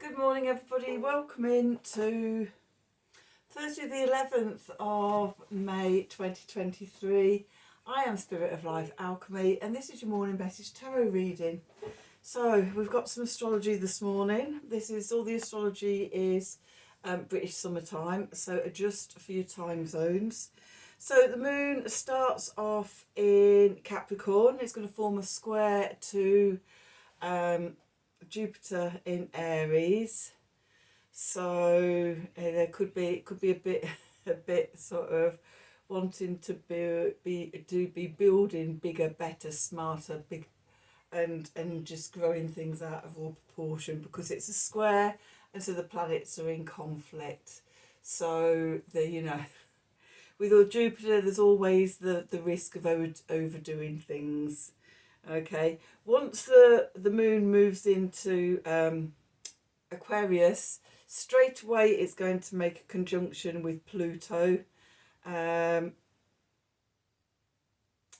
Good morning, everybody. Welcome in to Thursday, the 11th of May 2023. I am Spirit of Life Alchemy, and this is your morning message tarot reading. So, we've got some astrology this morning. This is all the astrology is British summertime, so adjust for your time zones. So, the moon starts off in Capricorn. It's going to form a square to Jupiter in Aries, so there could be a bit sort of wanting to be building bigger, better, smarter, and just growing things out of all proportion because it's a square, and so the planets are in conflict. So with all Jupiter, there's always the risk of overdoing things. Okay, once the moon moves into Aquarius, straight away it's going to make a conjunction with Pluto, and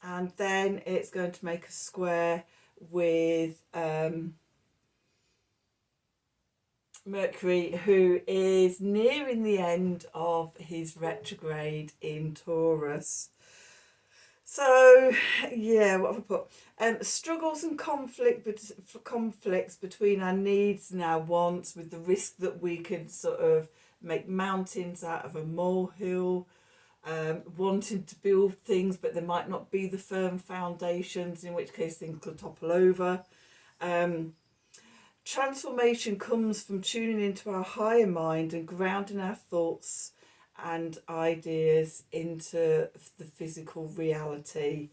then it's going to make a square with Mercury, who is nearing the end of his retrograde in Taurus. So, yeah, what have I put? Struggles and conflicts between our needs and our wants, with the risk that we can sort of make mountains out of a molehill, wanting to build things, but there might not be the firm foundations, in which case things could topple over. Transformation comes from tuning into our higher mind and grounding our thoughts and ideas into the physical reality.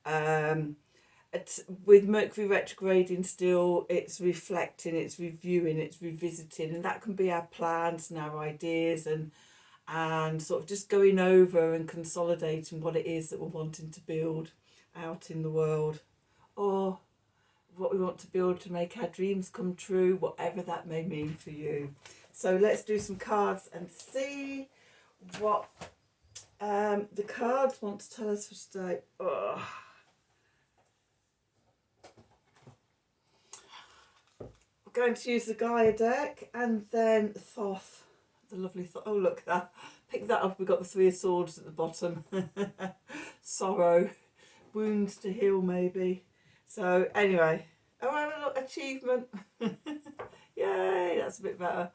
With Mercury retrograding still, it's reflecting, it's reviewing, it's revisiting, and that can be our plans and our ideas, and sort of just going over and consolidating what it is that we're wanting to build out in the world, or what we want to build to make our dreams come true, whatever that may mean for you. So let's do some cards and see what the cards want to tell us for today. Ugh. We're going to use the Gaia deck and then Thoth, the lovely Thoth. Oh, look, that. Pick that up. We've got the Three of Swords at the bottom. Sorrow, wounds to heal, maybe. So anyway, look, achievement. Yay, that's a bit better.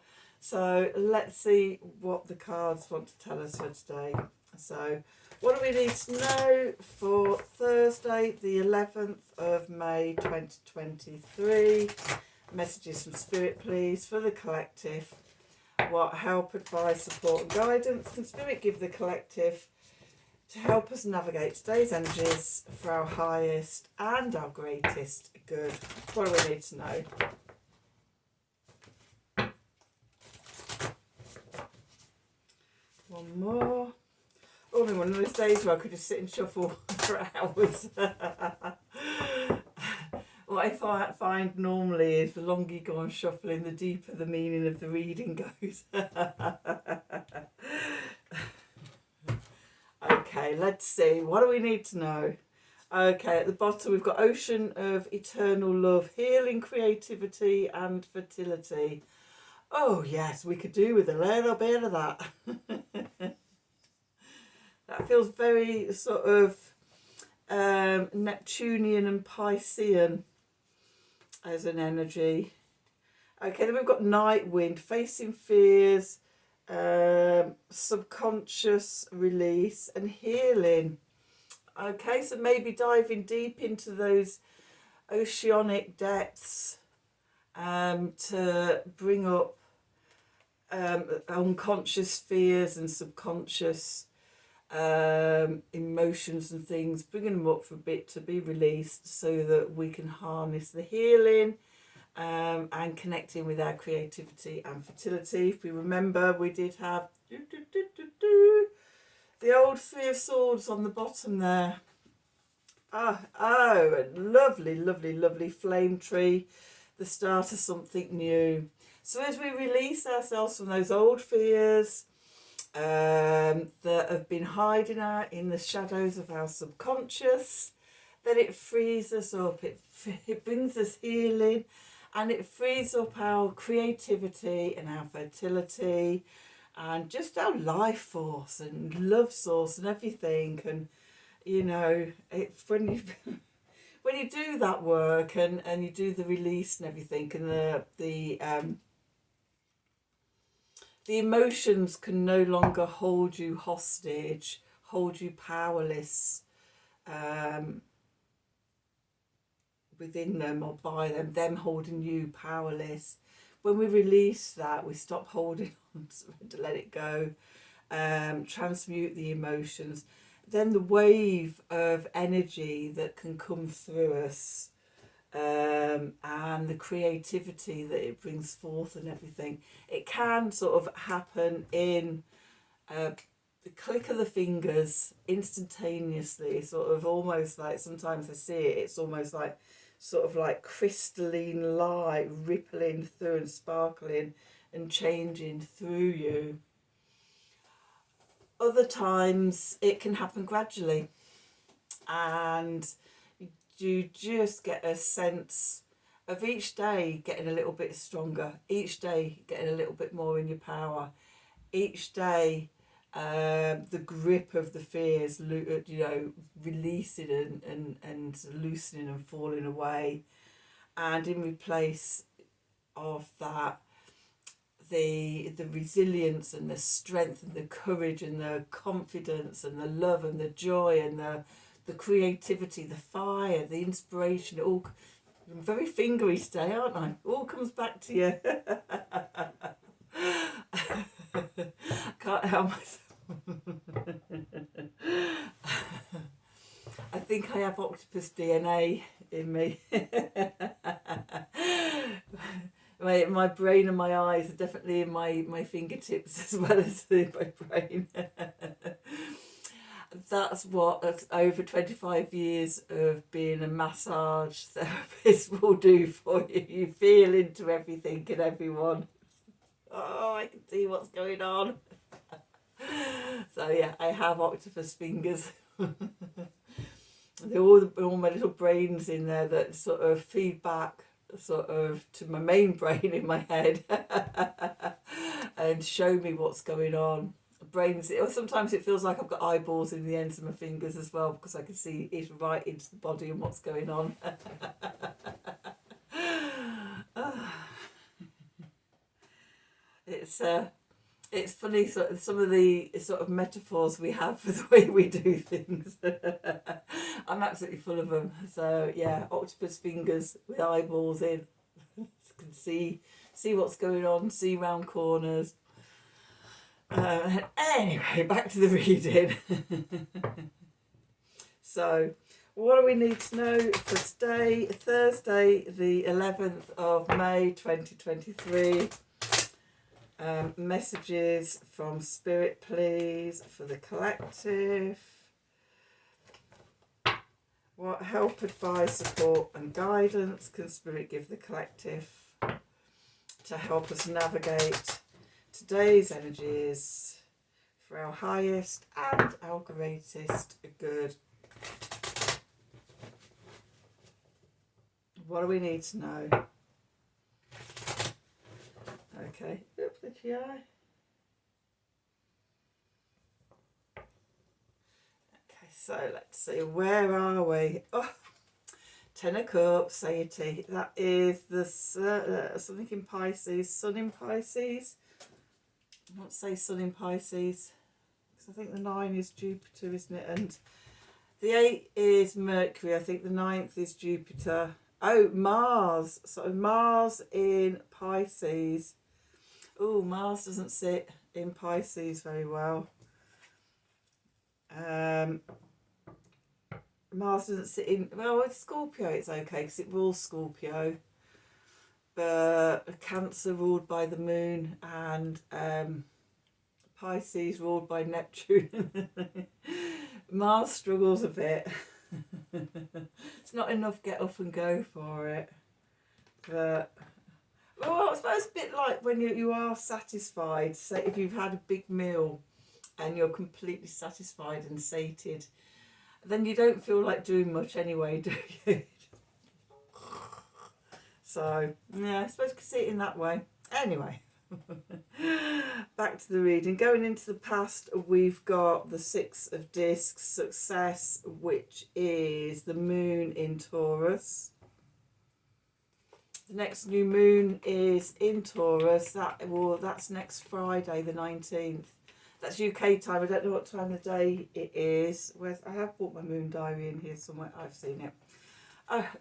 So let's see what the cards want to tell us for today. So what do we need to know for Thursday, the 11th of May 2023? Messages from Spirit, please, for the collective. What help, advice, support and guidance can Spirit give the collective to help us navigate today's energies for our highest and our greatest good? What do we need to know? One more. Oh, one of those days where I could just sit and shuffle for hours. What I find normally is the longer you go on shuffling, the deeper the meaning of the reading goes. Okay, let's see. What do we need to know? Okay, at the bottom we've got Ocean of Eternal Love, Healing, Creativity and Fertility. Oh yes, we could do with a little bit of that. That feels very sort of Neptunian and Piscean as an energy. Okay, then we've got Night Wind, Facing Fears, Subconscious Release and Healing. Okay, so maybe diving deep into those oceanic depths to bring up unconscious fears and subconscious emotions and things, bringing them up for a bit to be released so that we can harness the healing and connecting with our creativity and fertility. If we remember, we did have the old Three of Swords on the bottom there. Oh, a lovely, lovely, lovely flame tree, the start of something new. So as we release ourselves from those old fears that have been hiding out in the shadows of our subconscious, then it frees us up, it brings us healing and it frees up our creativity and our fertility and just our life force and love source and everything. And you know, it's when you when you do that work and you do the release and everything, and the emotions can no longer hold you hostage, hold you powerless within them or by them holding you powerless. When we release that, we stop holding on to let it go, transmute the emotions. Then the wave of energy that can come through us, and the creativity that it brings forth and everything, it can sort of happen in the click of the fingers, instantaneously, sort of almost like, sometimes I see it, it's almost like sort of like crystalline light rippling through and sparkling and changing through you. Other times it can happen gradually, and you just get a sense of each day getting a little bit stronger, each day getting a little bit more in your power, each day the grip of the fears, you know, releasing and loosening and falling away, and in replace of that, the resilience and the strength and the courage and the confidence and the love and the joy and the creativity, the fire, the inspiration. It all, I'm very fingery today, aren't I? It all comes back to you. Can't help myself. I think I have octopus DNA in me. My brain and my eyes are definitely in my fingertips as well as in my brain. That's over 25 years of being a massage therapist will do for you. You feel into everything and everyone. Oh, I can see what's going on. So yeah, I have octopus fingers. They're all my little brains in there that sort of feed back sort of to my main brain in my head and show me what's going on. Brains, or sometimes it feels like I've got eyeballs in the ends of my fingers as well, because I can see it right into the body and what's going on. It's funny, some of the sort of metaphors we have for the way we do things. I'm absolutely full of them. So yeah, octopus fingers with eyeballs in. Can see what's going on, see round corners. Anyway, back to the reading. So, what do we need to know for today, Thursday, the 11th of May, 2023? Messages from Spirit, please, for the collective. What help, advice, support and guidance can Spirit give the collective to help us navigate today's energies for our highest and our greatest good? What do we need to know? Okay, oops, the GI. Okay, so let's see, where are we? Oh, 10 of Cups, Deity. That is the something in Pisces, Sun in Pisces. I won't say Sun in Pisces, because I think the 9 is Jupiter, isn't it? And the 8 is Mercury. I think the 9th is Jupiter. Oh, Mars. So Mars in Pisces. Oh, Mars doesn't sit in Pisces very well. Mars doesn't sit in, well, with Scorpio it's okay because it rules Scorpio, but Cancer ruled by the moon, and Pisces ruled by Neptune. Mars struggles a bit. It's not enough get up and go for it. But, well, I suppose a bit like when you are satisfied, say if you've had a big meal and you're completely satisfied and sated, then you don't feel like doing much anyway, do you? So, yeah, I suppose you could see it in that way. Anyway, back to the reading. Going into the past, we've got the Six of Discs, success, which is the moon in Taurus. The next new moon is in Taurus. That's next Friday, the 19th. That's UK time. I don't know what time of the day it is. I have brought my moon diary in here somewhere. I've seen it.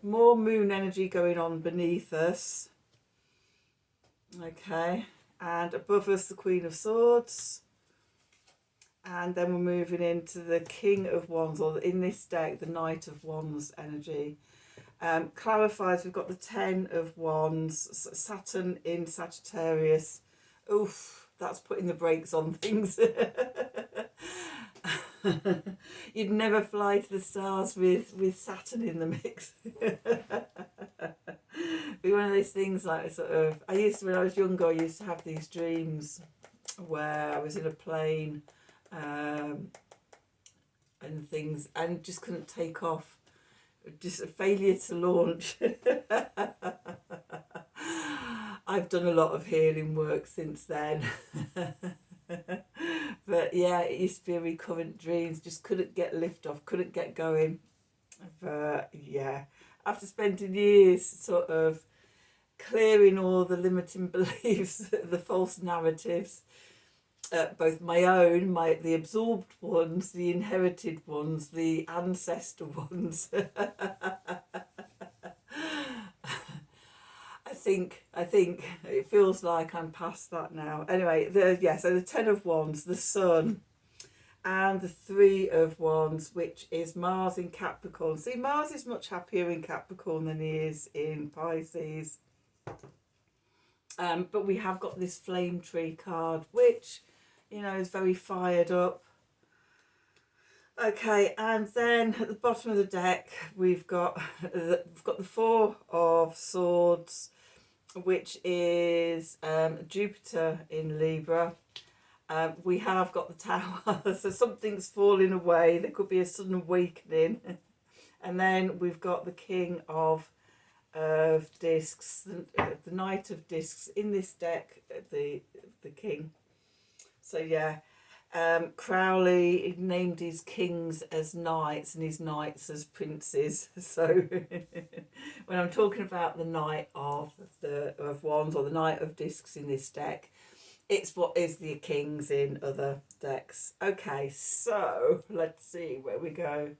More moon energy going on beneath us. Okay. And above us, the Queen of Swords. And then we're moving into the King of Wands, or in this deck, the Knight of Wands energy. Clarifies, we've got the Ten of Wands, Saturn in Sagittarius. Oof, that's putting the brakes on things. You'd never fly to the stars with Saturn in the mix. Be one of those things like when I was younger, I used to have these dreams where I was in a plane and things and just couldn't take off. Just a failure to launch. I've done a lot of healing work since then. But yeah, it used to be a recurrent dreams, just couldn't get lift off, couldn't get going. But yeah, after spending years sort of clearing all the limiting beliefs, the false narratives, both my own, the absorbed ones, the inherited ones, the ancestor ones. I think it feels like I'm past that now. Anyway, so the Ten of Wands, the Sun, and the Three of Wands, which is Mars in Capricorn. See, Mars is much happier in Capricorn than he is in Pisces. But we have got this Flame Tree card, which, is very fired up. Okay, and then at the bottom of the deck, we've got the Four of Swords, which is Jupiter in Libra. We have got the Tower, so something's falling away. There could be a sudden awakening. And then we've got the King of Discs, the Knight of Discs in this deck, the King. So yeah, Crowley named his kings as knights and his knights as princes. So when I'm talking about the Knight of Wands or the Knight of Discs in this deck, it's what is the kings in other decks. Okay, so let's see where we go.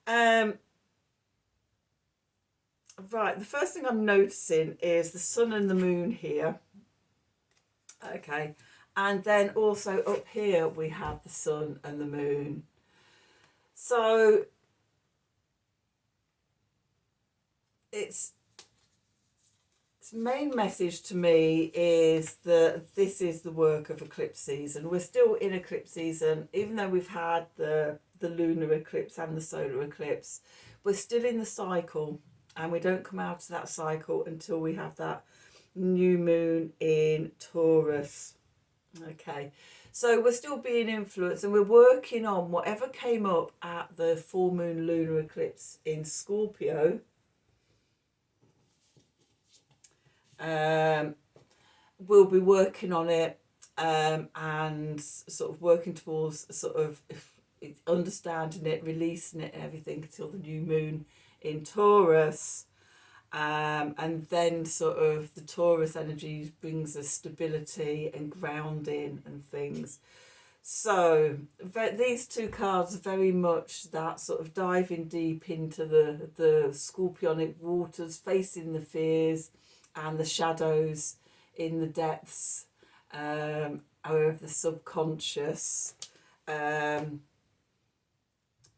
Right, the first thing I'm noticing is the Sun and the Moon here. Okay, and then also up here we have the Sun and the Moon. So its main message to me is that this is the work of eclipse season. We're still in eclipse season, even though we've had the lunar eclipse and the solar eclipse. We're still in the cycle, and we don't come out of that cycle until we have that new moon in Taurus. Okay, so we're still being influenced, and we're working on whatever came up at the full moon lunar eclipse in Scorpio. We'll be working on it and sort of working towards sort of understanding it, releasing it and everything until the new moon in Taurus. And then sort of the Taurus energy brings us stability and grounding and things. So these two cards are very much that sort of diving deep into the scorpionic waters, facing the fears and the shadows in the depths of the subconscious.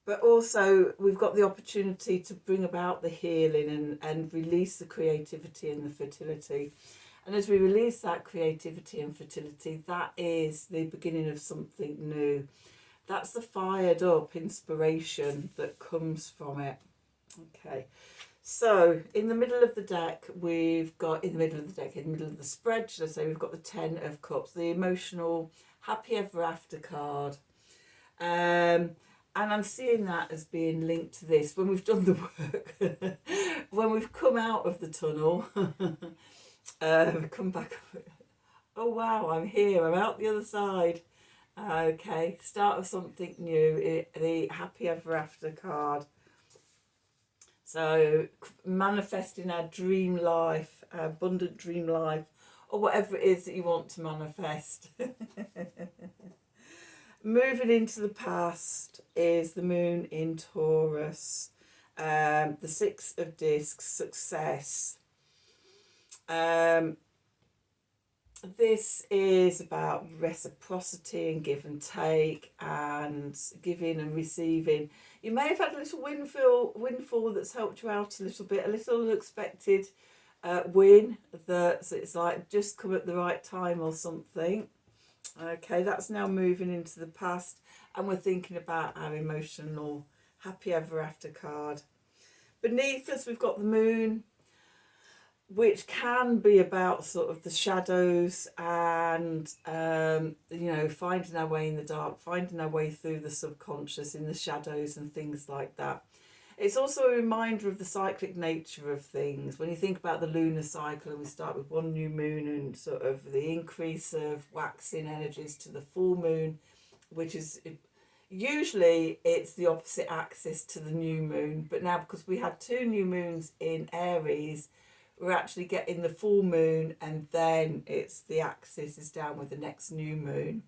But also we've got the opportunity to bring about the healing and release the creativity and the fertility. And as we release that creativity and fertility, that is the beginning of something new. That's the fired up inspiration that comes from it. Okay. So in the middle of the deck, in the middle of the spread, should I say, we've got the Ten of Cups, the emotional happy ever after card. And I'm seeing that as being linked to this. When we've done the work, when we've come out of the tunnel, come back. Oh wow, I'm here. I'm out the other side. Okay, start of something new. The happy ever after card. So manifesting our dream life, our abundant dream life, or whatever it is that you want to manifest. Moving into the past is the moon in Taurus. The Six of Discs, success. This is about reciprocity and give and take and giving and receiving. You may have had a little windfall that's helped you out a little bit, a little unexpected win that it's like just come at the right time or something. Okay, that's now moving into the past, and we're thinking about our emotional happy ever after card. Beneath us, we've got the moon, which can be about sort of the shadows and finding our way in the dark, finding our way through the subconscious in the shadows and things like that. It's also a reminder of the cyclic nature of things. When you think about the lunar cycle, and we start with one new moon and sort of the increase of waxing energies to the full moon, which is usually it's the opposite axis to the new moon. But now, because we had 2 new moons in Aries, we're actually getting the full moon, and then it's the axis is down with the next new moon.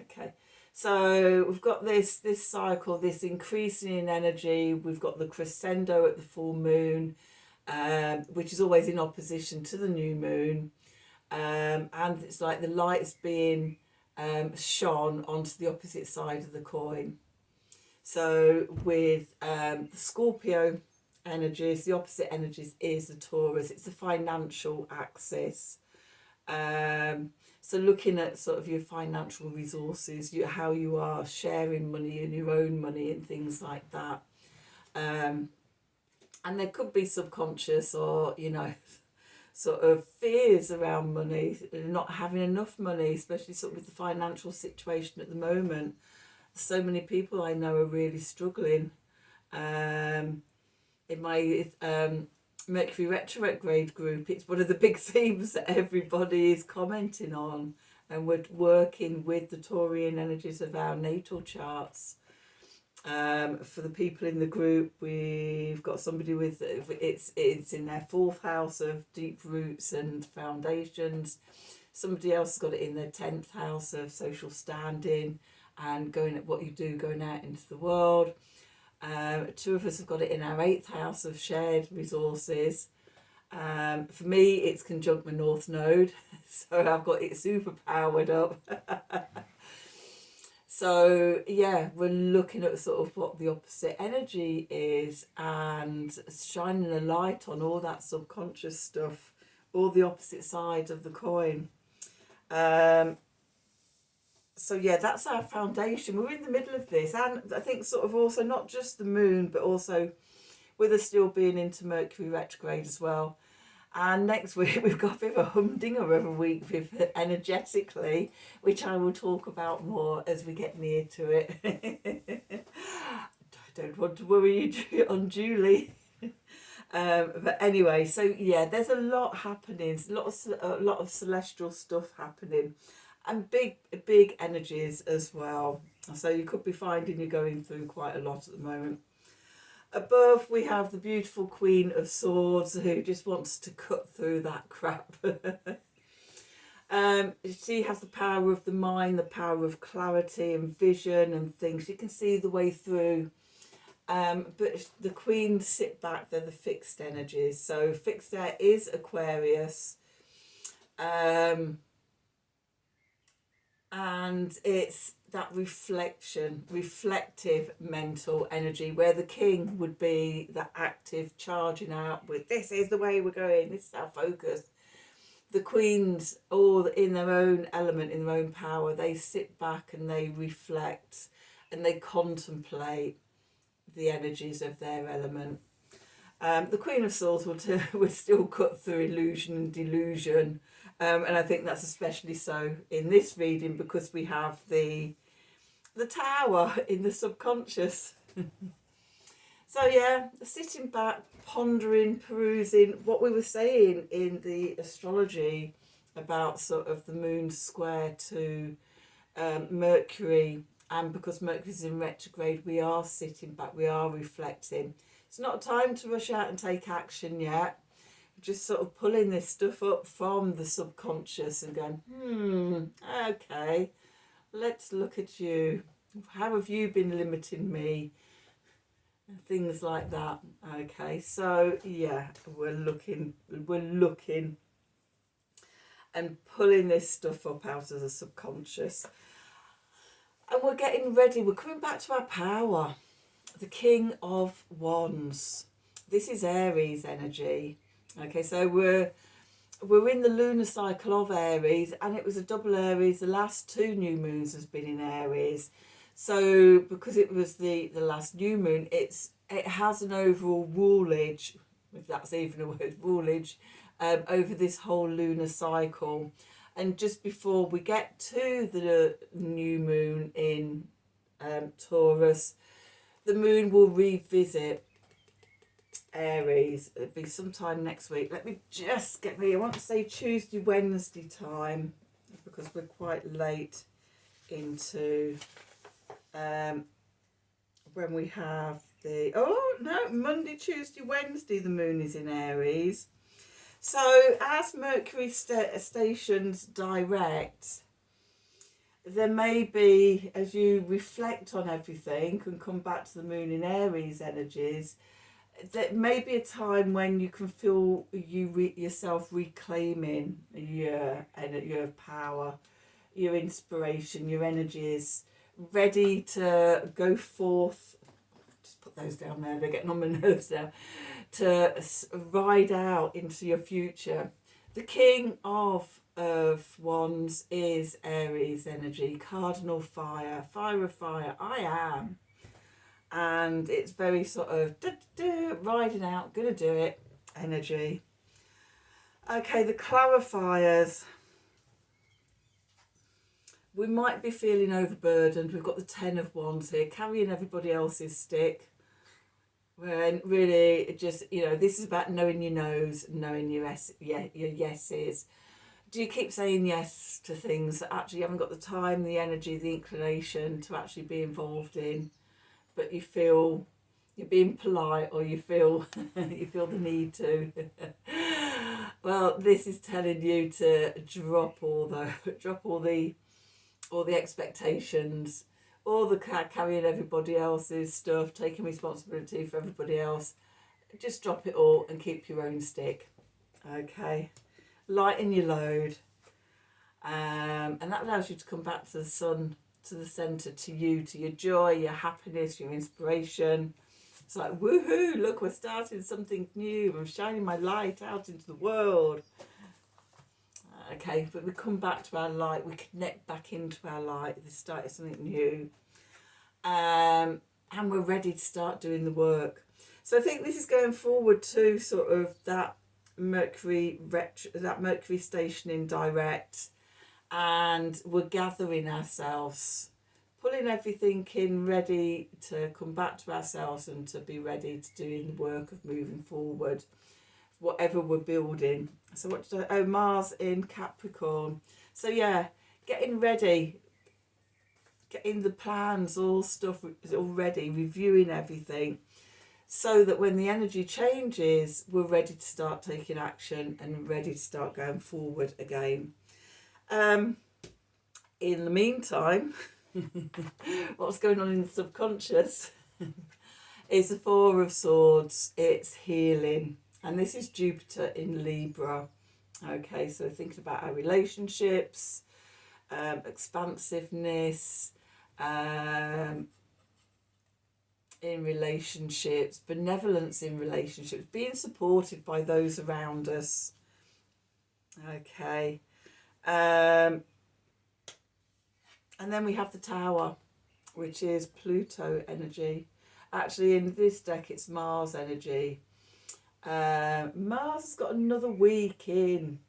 Okay. So we've got this cycle, this increasing in energy. We've got the crescendo at the full moon, which is always in opposition to the new moon. And it's like the light's being shone onto the opposite side of the coin. So with the Scorpio energies, the opposite energies is the Taurus. It's the financial axis. So looking at sort of your financial resources, how you are sharing money and your own money and things like that. And there could be subconscious or, sort of fears around money, not having enough money, especially sort of with the financial situation at the moment. So many people I know are really struggling. In my Mercury Retrograde group, it's one of the big themes that everybody is commenting on, and we're working with the Taurian energies of our natal charts. For the people in the group, we've got somebody with it's in their 4th house of deep roots and foundations. Somebody else has got it in their 10th house of social standing and going at what you do, going out into the world. 2 of us have got it in our 8th house of shared resources. For me, it's conjunct my North Node, so I've got it super powered up. So yeah, we're looking at sort of what the opposite energy is and shining a light on all that subconscious stuff, all the opposite sides of the coin. So yeah, that's our foundation. We're in the middle of this, and I think sort of also not just the moon, but also with us still being into Mercury retrograde as well. And next week we've got a bit of a humdinger of a week with energetically, which I will talk about more as we get near to it. I don't want to worry you unduly. But anyway, so yeah, there's a lot happening, a lot of celestial stuff happening, and big energies as well. So you could be finding you're going through quite a lot at the moment. Above, we have the beautiful Queen of Swords, who just wants to cut through that crap. She has the power of the mind, the power of clarity and vision and things. You can see the way through. But the queens sit back, they're the fixed energies. So fixed air is Aquarius. And it's that reflective mental energy, where the king would be the active charging out with, this is the way we're going, this is our focus. The queens, all in their own element, in their own power, they sit back and they reflect and they contemplate the energies of their element. The Queen of Swords would still cut through illusion and delusion. And I think that's especially so in this reading, because we have the the tower in the subconscious. So yeah, sitting back, pondering, perusing what we were saying in the astrology about sort of the moon square to Mercury, and because Mercury's in retrograde, we are sitting back, we are reflecting. It's not time to rush out and take action yet. Just sort of pulling this stuff up from the subconscious and going, okay, let's look at you. How have you been limiting me? And things like that. Okay, so yeah, we're looking and pulling this stuff up out of the subconscious. And we're getting ready. We're coming back to our power. The King of Wands. This is Aries energy. Okay, so we're in the lunar cycle of Aries, and it was a double Aries. The last two new moons has been in Aries. So because it was the last new moon, it has an overall rulage, if that's even a word, rulage, over this whole lunar cycle. And just before we get to the new moon in Taurus, the moon will revisit Aries. It'll be sometime next week. Let me just get me, I want to say Tuesday, Wednesday time, because we're quite late into when we have Monday, Tuesday, Wednesday the moon is in Aries. So as Mercury stations direct, there may be, as you reflect on everything and come back to the moon in Aries energies, there may be a time when you can feel yourself reclaiming your power, your inspiration, your energies, ready to go forth. Just put those down there, they're getting on my nerves now. To ride out into your future. The King of Wands is Aries energy, cardinal fire, fire of fire, I am. And it's very sort of riding out, gonna do it energy. Okay, the clarifiers. We might be feeling overburdened. We've got the 10 of Wands here, carrying everybody else's stick. When really just, this is about knowing your no's, knowing your yeses. Do you keep saying yes to things that actually you haven't got the time, the energy, the inclination to actually be involved in, but you feel you're being polite, or you feel you feel the need to? Well, this is telling you to drop all the expectations, all the carrying everybody else's stuff, taking responsibility for everybody else. Just drop it all and keep your own stick. Okay, lighten your load, and that allows you to come back to the sun, to the centre, to you, to your joy, your happiness, your inspiration. It's like, woohoo, look, we're starting something new. I'm shining my light out into the world. Okay, but we come back to our light, we connect back into our light, we started something new, and we're ready to start doing the work. So I think this is going forward to sort of that Mercury stationing direct, and we're gathering ourselves, pulling everything in, ready to come back to ourselves and to be ready to doing the work of moving forward, whatever we're building. So what did Mars in Capricorn. So yeah, getting ready, getting the plans, all stuff all ready, reviewing everything, so that when the energy changes, we're ready to start taking action and ready to start going forward again. In the meantime, what's going on in the subconscious is the Four of Swords. It's healing. And this is Jupiter in Libra. Okay, so thinking about our relationships, expansiveness, in relationships, benevolence in relationships, being supported by those around us. Okay. And then we have the Tower, which is Pluto energy. Actually, in this deck, it's Mars energy. Mars has got another week in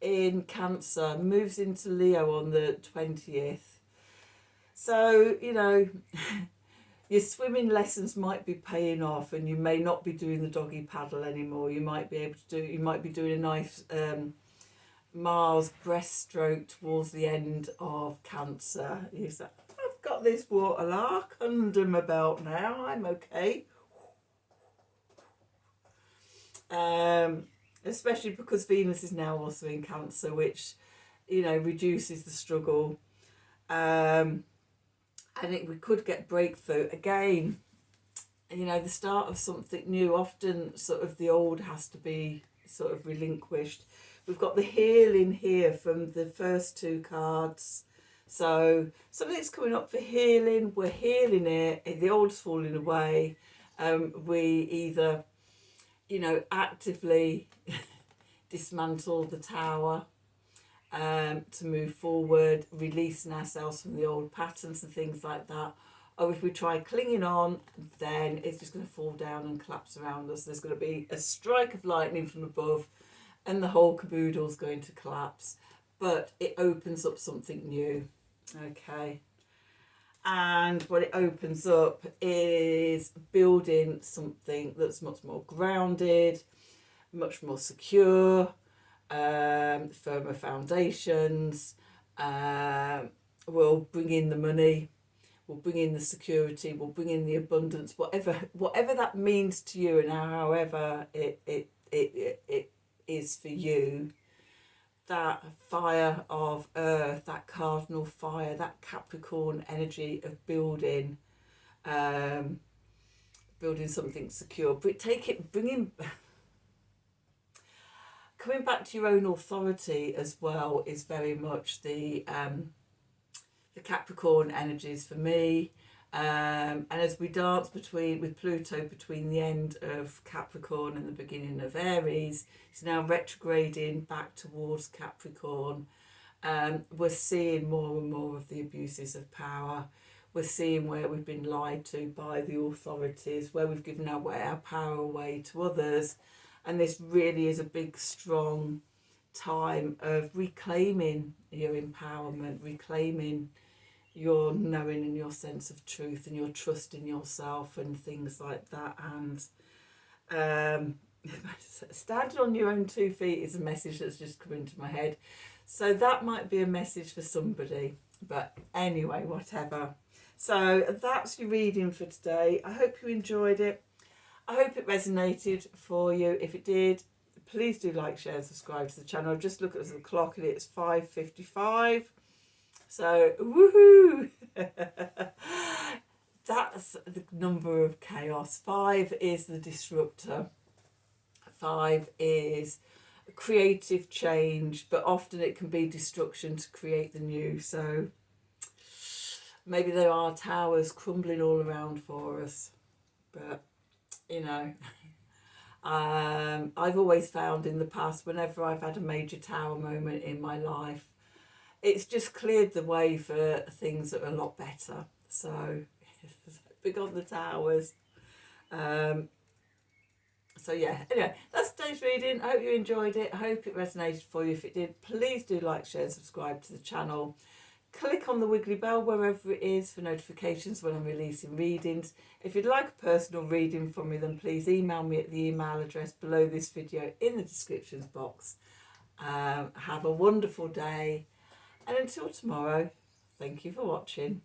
in Cancer, moves into Leo on the 20th. So, you know, your swimming lessons might be paying off, and you may not be doing the doggy paddle anymore. You might be able to do, you might be doing a nice Mars breaststroke towards the end of Cancer. You say, I've got this water lark under my belt now, I'm okay. Especially because Venus is now also in Cancer, which, you know, reduces the struggle. We could get breakthrough again. You know, the start of something new. Often, sort of the old has to be sort of relinquished. We've got the healing here from the first two cards. So something's coming up for healing. We're healing it. The old's falling away. We either, you know, actively dismantle the tower to move forward, releasing ourselves from the old patterns and things like that. Or if we try clinging on, then it's just going to fall down and collapse around us. There's going to be a strike of lightning from above and the whole caboodle's going to collapse. But it opens up something new. Okay. And what it opens up is building something that's much more grounded, much more secure, firmer foundations. We'll bring in the money, we'll bring in the security, we'll bring in the abundance, whatever that means to you, and however it is for you. That fire of earth, that cardinal fire, that Capricorn energy of building something secure. But coming back to your own authority as well is very much the Capricorn energies for me. And as we dance with Pluto between the end of Capricorn and the beginning of Aries, it's now retrograding back towards Capricorn. We're seeing more and more of the abuses of power. We're seeing where we've been lied to by the authorities, where we've given our power away to others. And this really is a big, strong time of reclaiming your empowerment, reclaiming your knowing and your sense of truth and your trust in yourself and things like that. And standing on your own 2 feet is a message that's just come into my head. So that might be a message for somebody. But anyway, whatever. So that's your reading for today. I hope you enjoyed it. I hope it resonated for you. If it did, please do like, share and subscribe to the channel. Just look at the clock and it's 5:55. So, woohoo! That's the number of chaos. 5 is the disruptor. 5 is creative change, but often it can be destruction to create the new. So maybe there are towers crumbling all around for us, but you know, I've always found in the past, whenever I've had a major tower moment in my life, it's just cleared the way for things that are a lot better. So big on the towers. So yeah, anyway, that's today's reading. I hope you enjoyed it. I hope it resonated for you. If it did, please do like, share and subscribe to the channel. Click on the wiggly bell wherever it is for notifications when I'm releasing readings. If you'd like a personal reading from me, then please email me at the email address below this video in the descriptions box. Have a wonderful day, and until tomorrow, thank you for watching.